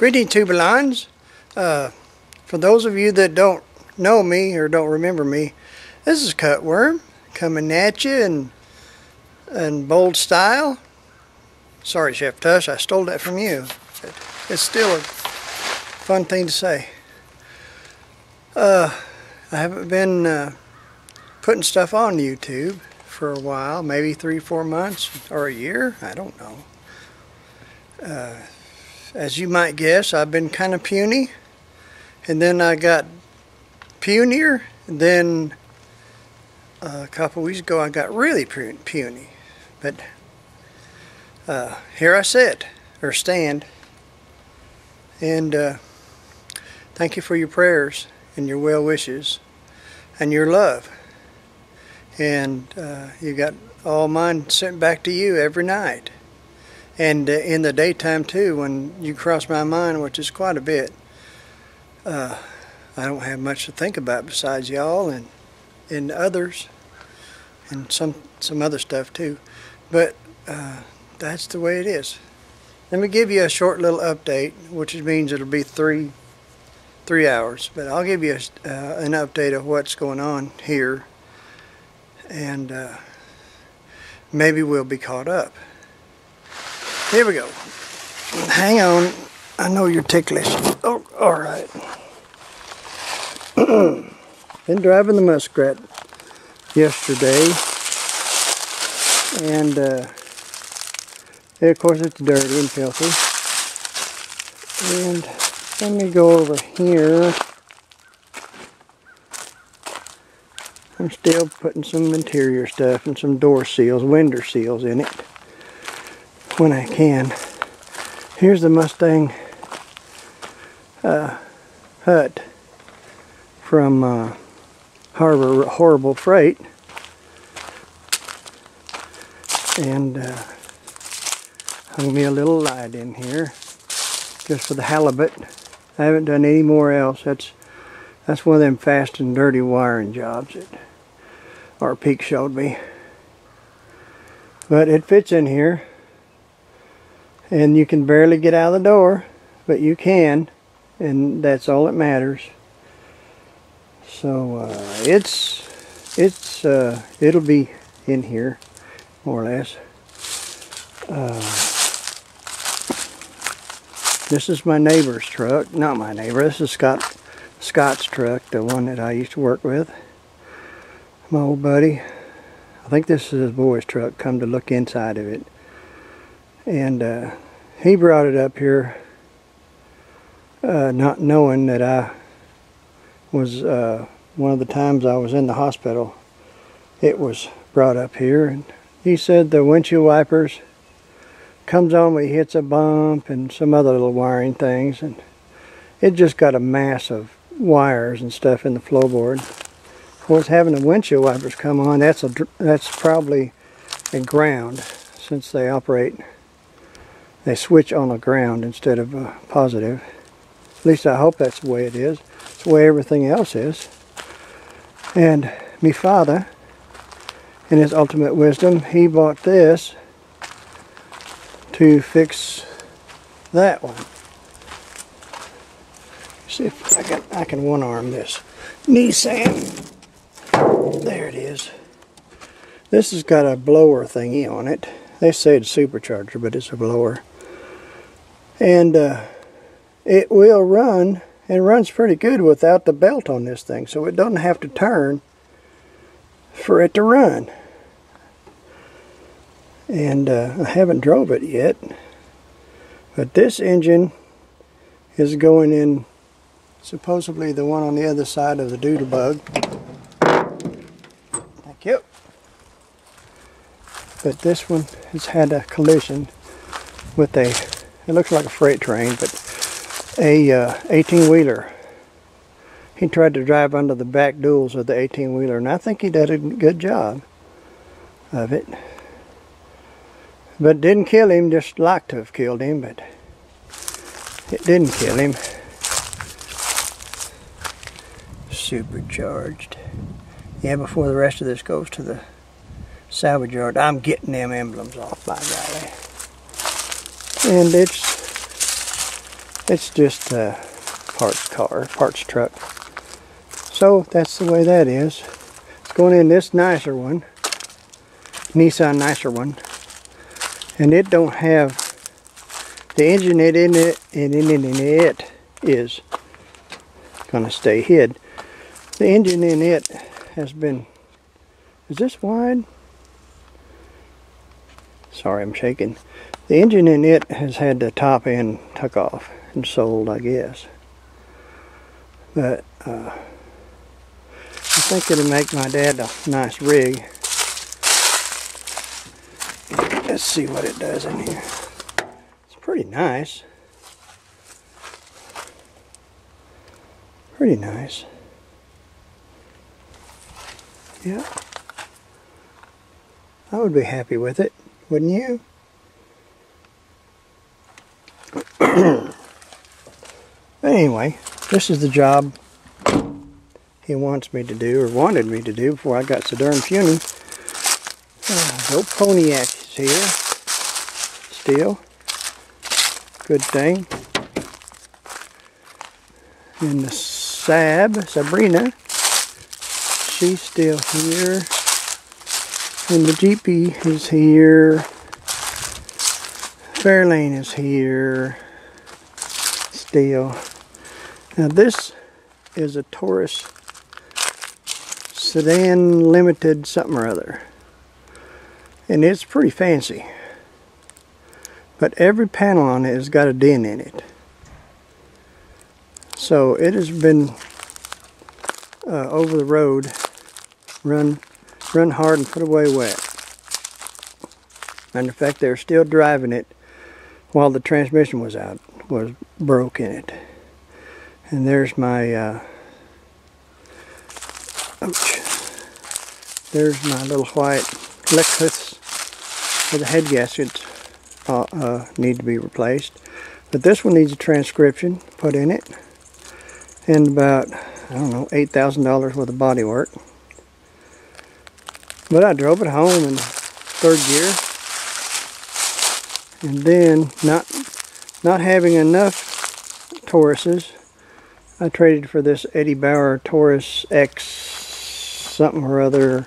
Greetings, Tubulons. For those of you that don't know me or don't remember me, this is Cutworm coming at you in bold style. Sorry, Chef Tush, I stole that from you. It's still a fun thing to say. I haven't been putting stuff on YouTube for a while, maybe 3-4 months or a year, I don't know. As you might guess, I've been kind of puny, and then I got punier, and then a couple weeks ago I got really puny. But here I sit, or stand, and thank you for your prayers and your well wishes and your love. And you got all mine sent back to you every night. And in the daytime too, when you cross my mind, which is quite a bit. I don't have much to think about besides y'all and others, and some other stuff too. But that's the way it is. Let me give you a short little update, which means it'll be three hours. But I'll give you an update of what's going on here, and maybe we'll be caught up. Here we go. Hang on. I know you're ticklish. Oh, all right. Been driving the Muskrat yesterday, and of course it's dirty and filthy. And let me go over here. I'm still putting some interior stuff and some door seals, window seals in it when I can. Here's the Mustang hut from Horrible Freight, and hung me a little light in here just for the halibut. I haven't done any more else. That's one of them fast and dirty wiring jobs that our Peak showed me. But it fits in here, and you can barely get out of the door, but you can, and that's all that matters. So it'll be in here more or less. This is my neighbor's truck. Not my neighbor, this is Scott's truck, the one that I used to work with. My old buddy. I think this is his boy's truck, come to look inside of it. And he brought it up here not knowing that I was, one of the times I was in the hospital, it was brought up here. And he said the windshield wipers comes on when he hits a bump and some other little wiring things, and it just got a mass of wires and stuff in the floorboard. Of course, having the windshield wipers come on, that's probably a ground, since they they switch on a ground instead of a positive. At least I hope that's the way it is. It's the way everything else is. And me father, in his ultimate wisdom, he bought this to fix that one. See if I can one arm this Nissan. There it is. This has got a blower thingy on it. They say it's a supercharger, but it's a blower. And it will run, and runs pretty good without the belt on this thing, so it doesn't have to turn for it to run. And I haven't drove it yet, but this engine is going in supposedly the one on the other side of the Doodlebug. Thank you. But this one has had a collision with it looks like a freight train, but a 18-wheeler. He tried to drive under the back duals of the 18-wheeler, and I think he did a good job of it. But didn't kill him, just like to have killed him, but it didn't kill him. Supercharged. Yeah, before the rest of this goes to the salvage yard, I'm getting them emblems off, by golly. And It's just a parts truck. So that's the way that is. It's going in this nicer one, Nissan nicer one, and it don't have the engine in it is gonna stay hid. The engine in it has been, is this wide? Sorry, I'm shaking. The engine in it has had the top end took off and sold, I guess. But I think it'll make my dad a nice rig. Let's see what it does in here. It's pretty nice. Pretty nice. Yeah. I would be happy with it, wouldn't you? Anyway, this is the job he wants me to do, or wanted me to do, before I got so darn puny. No Pontiac is here. Still. Good thing. And the Sabrina, she's still here. And the GP is here. Fairlane is here. Still. Now this is a Taurus sedan limited something or other. And it's pretty fancy. But every panel on it has got a dent in it. So it has been over the road, run hard and put away wet. And in fact, they're still driving it while the transmission was broke in it. And there's my ouch. There's my little white Lexus where the head gaskets need to be replaced. But this one needs a transcription put in it, and about, I don't know, $8,000 worth of body work. But I drove it home in third gear, and then not having enough Tauruses, I traded for this Eddie Bauer Taurus X something or other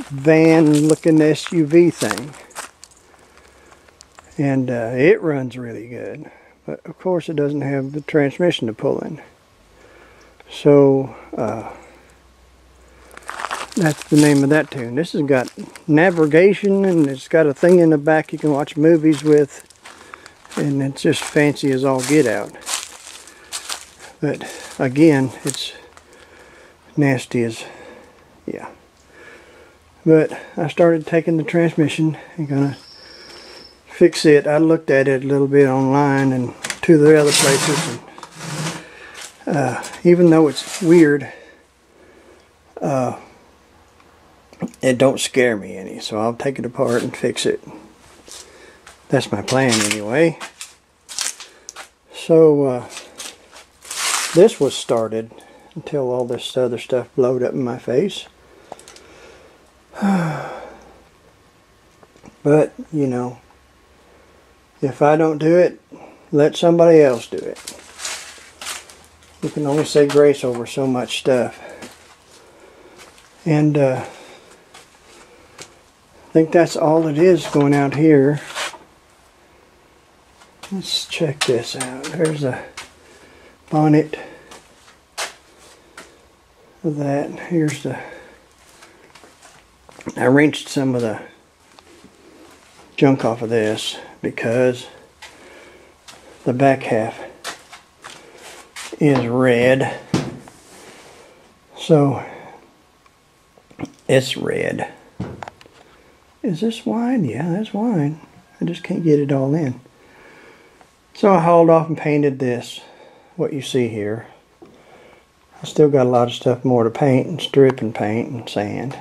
van looking SUV thing. And it runs really good, but of course it doesn't have the transmission to pull in. So that's the name of that tune. This has got navigation, and it's got a thing in the back you can watch movies with, and it's just fancy as all get out. But again, it's nasty as, yeah. But I started taking the transmission and gonna fix it. I looked at it a little bit online and to the other places, and even though it's weird, it don't scare me any, so I'll take it apart and fix it. That's my plan anyway. So this was started until all this other stuff blowed up in my face. But you know, if I don't do it, let somebody else do it. You can only say grace over so much stuff. And I think that's all it is going out here. Let's check this out. There's a bonnet of that. Here's the, I wrenched some of the junk off of this because the back half is red. So it's red. Is this wine? Yeah, that's wine. I just can't get it all in. So I hauled off and painted this, what you see here. I still got a lot of stuff more to paint, and strip and paint and sand.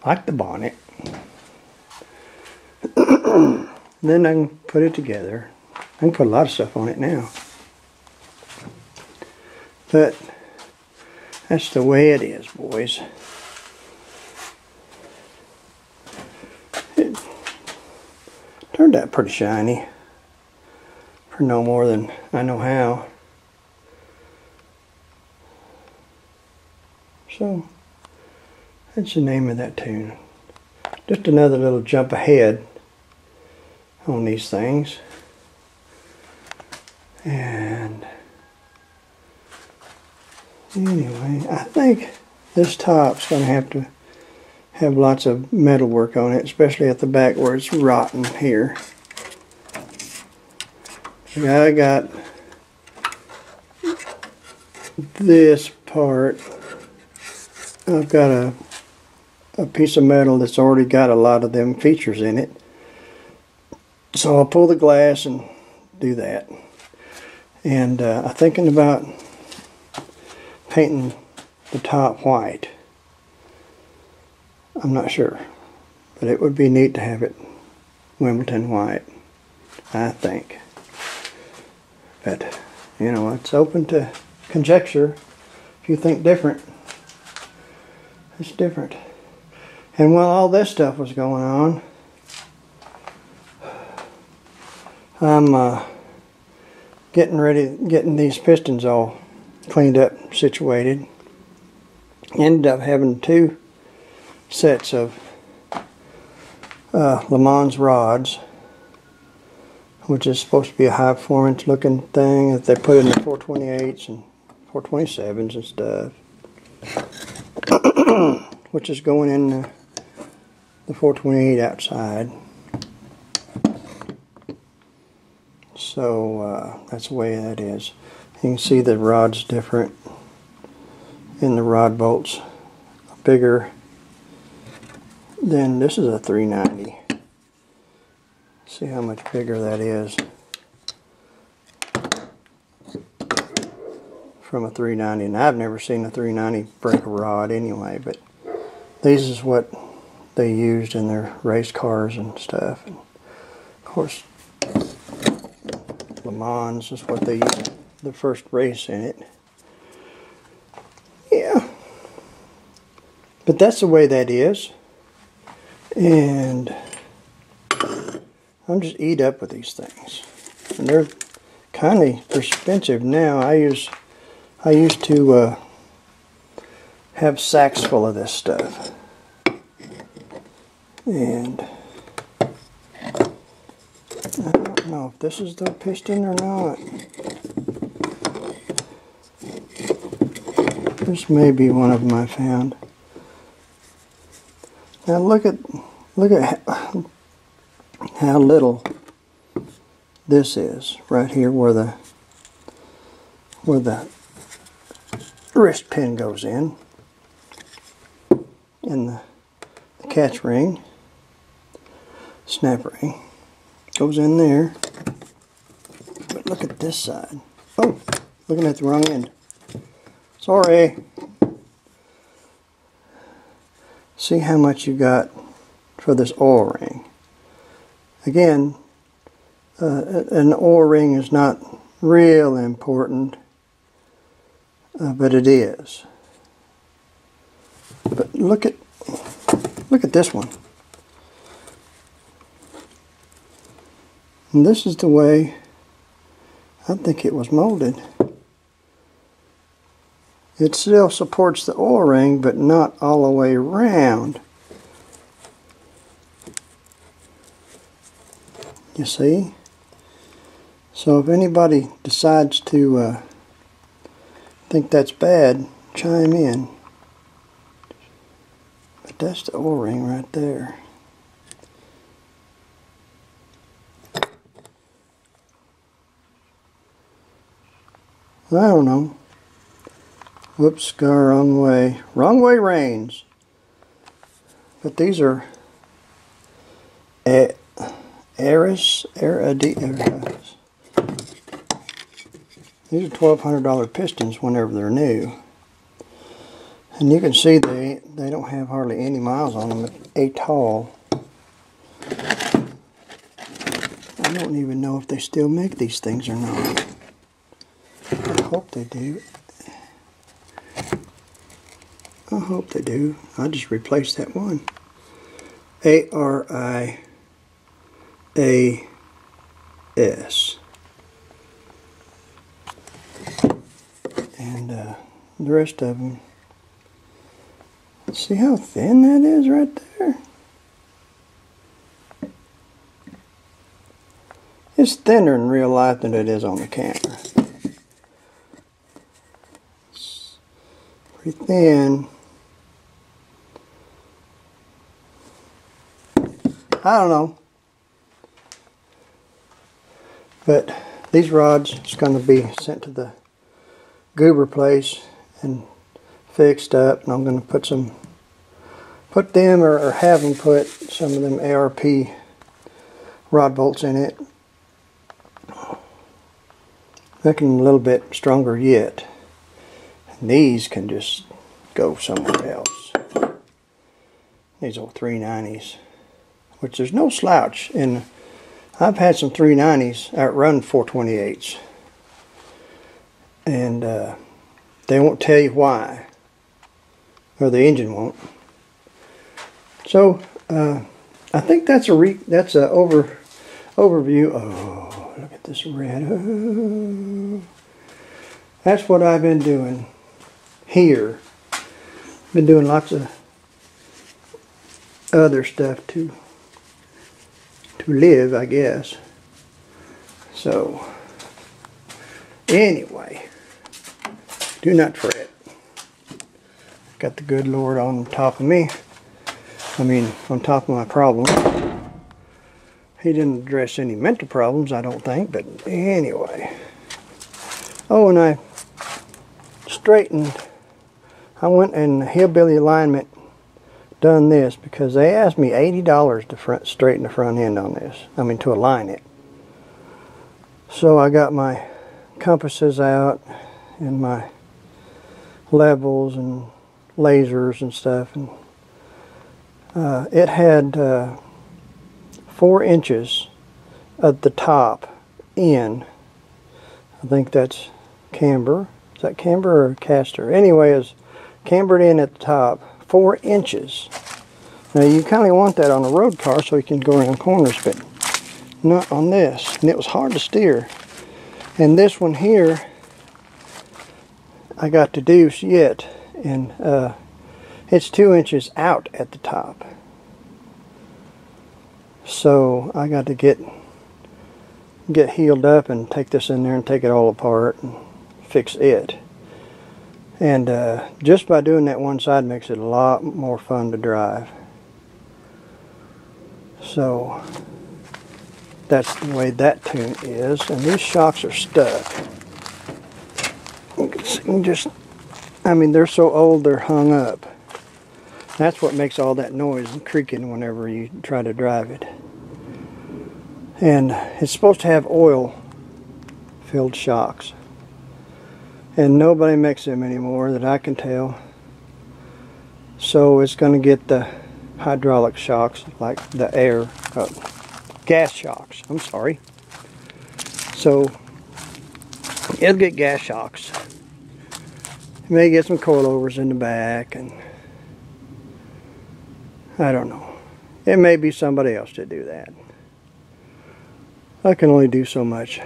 Like the bonnet. Then I can put it together. I can put a lot of stuff on it now. But that's the way it is, boys. It turned out pretty shiny. for no more than I know how. So that's the name of that tune. Just another little jump ahead on these things. And anyway, I think this top's going to have lots of metal work on it, especially at the back where it's rotten here. I got this part. I've got a piece of metal that's already got a lot of them features in it. So I'll pull the glass and do that. And I'm thinking about painting the top white. I'm not sure, but it would be neat to have it Wimbledon white, I think. But, you know, it's open to conjecture. If you think different, it's different. And while all this stuff was going on, I'm getting these pistons all cleaned up, situated. Ended up having 2 sets of Le Mans rods, which is supposed to be a high performance looking thing that they put in the 428s and 427s and stuff, which is going in the 428 outside. So that's the way that is. You can see the rod's different, and the rod bolts are bigger. Then this is a 390. See how much bigger that is from a 390. And I've never seen a 390 break a rod anyway, but these is what they used in their race cars and stuff. And of course, Le Mans is what they used the first race in it. Yeah. But that's the way that is. And I'm just eat up with these things. And they're kind of expensive now. I used to have sacks full of this stuff. And I don't know if this is the piston or not. This may be one of them I found. Now look at how little this is right here where the wrist pin goes in, and the catch ring, snap ring goes in there. But look at this side. Oh, looking at the wrong end. Sorry. See how much you got for this oil ring. Again, an oil ring is not real important, but it is. But look at this one. And this is the way I think it was molded. It still supports the oil ring, but not all the way around. You see? So if anybody decides to think that's bad, chime in. But that's the oil ring right there. I don't know. Whoops, go wrong way. Wrong way rains. But these are These are $1,200 pistons whenever they're new. And you can see they don't have hardly any miles on them at all. I don't even know if they still make these things or not. I hope they do. I hope they do. I just replaced that one. ARIAS. And the rest of them, see how thin that is right there? It's thinner in real life than it is on the camera. It's pretty thin. I don't know. But these rods is going to be sent to the goober place and fixed up, and I'm going to put them or have them put some of them ARP rod bolts in it, making them a little bit stronger yet. And these can just go somewhere else. These old 390s, which there's no slouch, and I've had some 390s outrun 428s, and they won't tell you why, or the engine won't. So I think that's a overview. Oh, look at this red. Oh. That's what I've been doing here. Been doing lots of other stuff to live, I guess. So anyway, do not fret. Got the good Lord on top of me. I mean, on top of my problem. He didn't address any mental problems, I don't think, but anyway. Oh, and I straightened, I went in hillbilly alignment, done this, because they asked me $80 to straighten the front end on this. I mean, to align it. So I got my compasses out and my levels and lasers and stuff, and it had 4 inches at the top in. I think that's camber. Is that camber or caster? Anyway, it's cambered in at the top, 4 inches. Now you kind of want that on a road car so you can go around corners, but not on this. And it was hard to steer. And this one here, I got to do yet, and it's 2 inches out at the top. So I got to get healed up and take this in there and take it all apart and fix it. And just by doing that one side makes it a lot more fun to drive. So that's the way that tune is. And these shocks are stuck. You can just, I mean, they're so old they're hung up. That's what makes all that noise and creaking whenever you try to drive it. And it's supposed to have oil-filled shocks. And nobody makes them anymore that I can tell. So it's going to get the hydraulic shocks, like the gas shocks, I'm sorry. So it'll get gas shocks. You may get some coilovers in the back, and I don't know. It may be somebody else to do that. I can only do so much.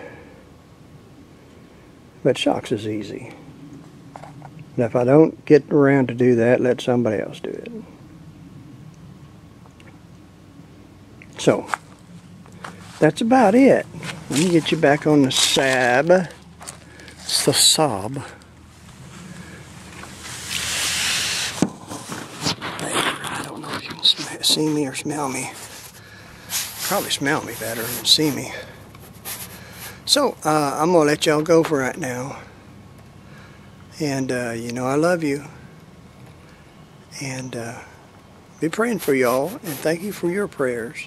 But shocks is easy. And if I don't get around to do that, let somebody else do it. So, that's about it. Let me get you back on the Saab. It's the Saab. I don't know if you can see me or smell me. Probably smell me better than see me. So, I'm going to let y'all go for right now. And, you know I love you. And, be praying for y'all. And thank you for your prayers.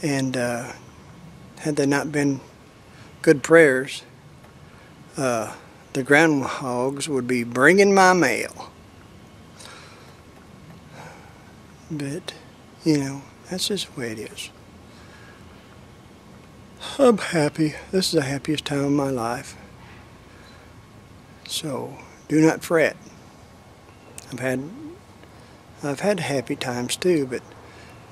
And, had they not been good prayers, the groundhogs would be bringing my mail. But, you know, that's just the way it is. I'm happy. This is the happiest time of my life. So, do not fret. I've had happy times too, but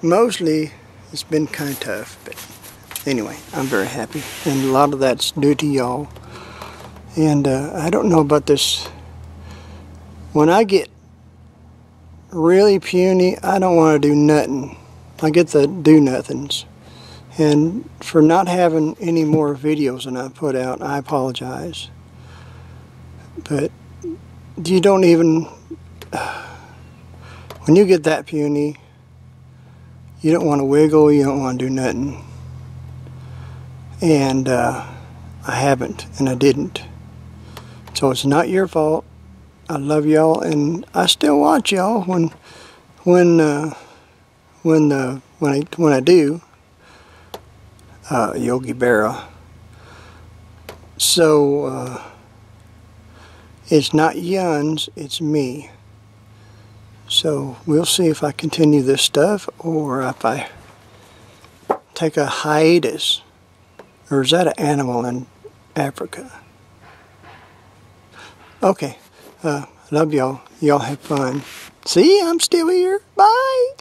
mostly it's been kind of tough. But anyway, I'm very happy, and a lot of that's due to y'all. And I don't know about this. When I get really puny, I don't want to do nothing. I get the do-nothings. And for not having any more videos than I put out, I apologize. But you don't even... When you get that puny, you don't want to wiggle, you don't want to do nothing. And I haven't, and I didn't. So it's not your fault. I love y'all, and I still watch y'all when I do Yogi Berra. So it's not Yuns, it's me. So we'll see if I continue this stuff or if I take a hiatus. Or is that an animal in Africa? Okay. Love y'all. Y'all have fun. See, I'm still here. Bye.